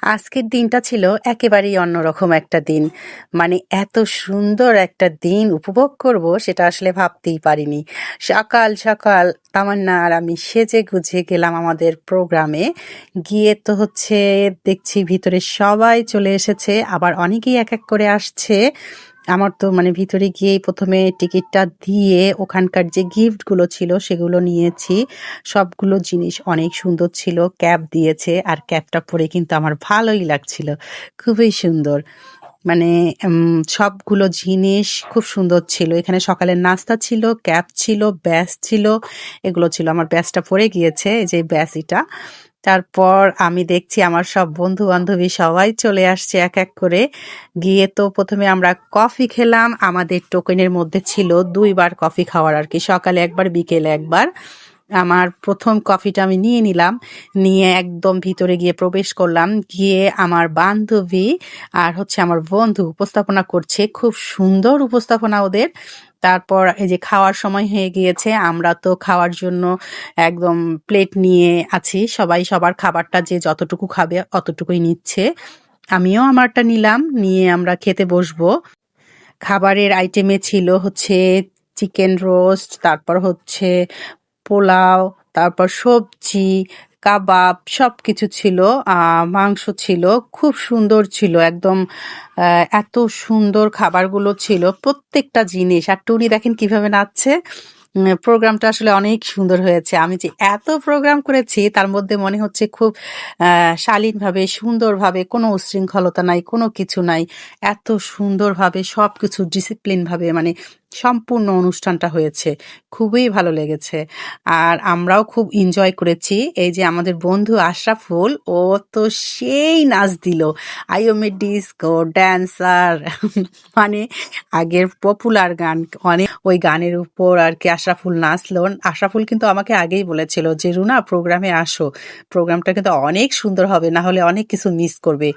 আজকের দিনটা ছিল একেবারেই অন্যরকম একটা দিন। মানে এত সুন্দর একটা দিন উপভোগ করব সেটা আসলে ভাবতেই পারিনি। সকাল, সকাল তামান্না আর আমি সেজে-গুজে গেলাম আমাদের প্রোগ্রামে। গিয়ে তো হচ্ছে দেখছি ভিতরে সবাই চলে এসেছে। আবার অনেকেই এক, এক করে আসছে। আমার তো মানে ভিতরে গিয়েই ১ম এ টিকিটটা দিয়ে ওখানকার যে গিফটগুলো ছিল সেগুলো নিয়েছি। সবগুলো জিনিস অনেক সুন্দর ছিল। ক্যাপ দিয়েছে আর ক্যাপটা পরে কিন্তু আমার ভালোই লাগছিল। খুবই সুন্দর। মানে সবগুলো জিনিস খুব সুন্দর ছিল। এখানে সকালের নাস্তা ছিল, ক্যাপ ছিল, ব্যাজ ছিল, এগুলো ছিল। আমার ব্যাজটা পড়ে গিয়েছে, এই যে ব্যাজ এটা। তারপর আমি দেখছি আমার সব বন্ধু-বান্ধবী সবাই চলে আসছে এক, এক করে। গিয়ে তো ১ম এ আমরা কফি খেলাম। আমাদের টোকেনের মধ্যে ছিল ২ বার কফি খাওয়ার আরকি। সকালে একবার, বিকেলে একবার। আমার ১ম কফিটা আমি নিয়ে নিলাম। নিয়ে একদম ভিতরে গিয়ে প্রবেশ করলাম। গিয়ে আমার বান্ধবী আর হচ্ছে আমার বন্ধু উপস্থাপনা করছে। খুব সুন্দর উপস্থাপনা ওদের। তারপর এই যে খাওয়ার সময় হয়ে গিয়েছে। আমরা তো খাওয়ার জন্য একদম প্লেট নিয়ে আছি। সবাই সবার খাবারটা যে যতটুকু খাবে অতটুকুই নিচ্ছে। আমিও আমারটা নিলাম। নিয়ে আমরা খেতে বসবো। খাবারের আইটেমে ছিল হচ্ছে চিকেন রোস্ট, তারপর হচ্ছে পোলাও, তারপর সবজি, কাবাব সবকিছু ছিল। মাংস ছিল। খুব সুন্দর ছিল। একদম এত সুন্দর খাবারগুলো ছিল। প্রত্যেকটা জিনিস। আর টুনি দেখেন কিভাবে নাচছে। প্রোগ্রামটা আসলে অনেক সুন্দর হয়েছে। আমি যে এত প্রোগ্রাম করেছি তার মধ্যে মনে হচ্ছে খুব শালীনভাবে, সুন্দরভাবে, কোনো উচ্ছৃঙ্খলতা নাই, কোনো কিছু নাই। এত সুন্দরভাবে সবকিছু ডিসিপ্লিনভাবে মানে সম্পূর্ণ অনুষ্ঠানটা হয়েছে। খুবই ভালো লেগেছে। আর আমরাও খুব এনজয় করেছি। এই যে আমাদের বন্ধু আশরাফুল, ও তো সেই নাচ দিল। I M A disco dancer মানে আগের পপুলার গান অনেক ওই গানের উপর আর কি আশরাফুল নাচলো। আশরাফুল কিন্তু আমাকে আগেই বলেছিল যে রুনা প্রোগ্রামে আসো। প্রোগ্রামটা কিন্তু অনেক সুন্দর হবে, না হলে অনেক কিছু মিস করবে।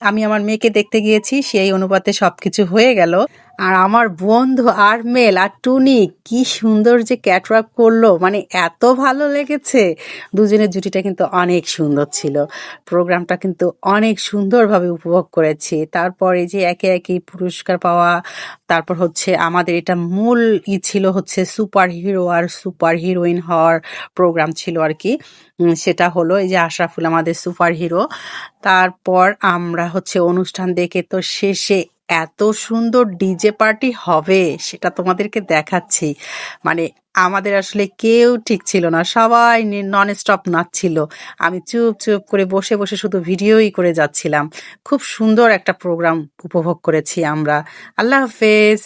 আমি আমার মেয়েকে দেখতে গিয়েছি, সেই অনুপাতে সবকিছু হয়ে গেল। আর আমার বন্ধু আরমেল আর টুনি কি সুন্দর যে ক্যাটওয়াক করলো, মানে এত ভালো লেগেছে। দুজনের জুটিটা কিন্তু অনেক সুন্দর ছিল। প্রোগ্রামটা কিন্তু অনেক সুন্দরভাবে উপভোগ করেছি। তারপর এই যে একে একে পুরস্কার পাওয়া, তারপর হচ্ছে আমাদের এটা মূল ছিল হচ্ছে সুপার হিরো আর সুপার হিরোইন হওয়ার প্রোগ্রাম ছিল আর কি। সেটা হলো এই যে আশরাফুল আমাদের সুপার হিরো। তারপর আমরা হচ্ছে অনুষ্ঠান দেখে তো শেষে এত সুন্দর ডিজে পার্টি হবে সেটা তোমাদেরকে দেখাচ্ছি। মানে আমাদের আসলে কেউ ঠিক ছিল না, সবাই নন স্টপ নাচছিল। আমি চুপ চুপ করে বসে বসে শুধু ভিডিওই করে যাচ্ছিলাম। খুব সুন্দর একটা প্রোগ্রাম উপভোগ করেছি আমরা। আল্লাহ হাফেজ।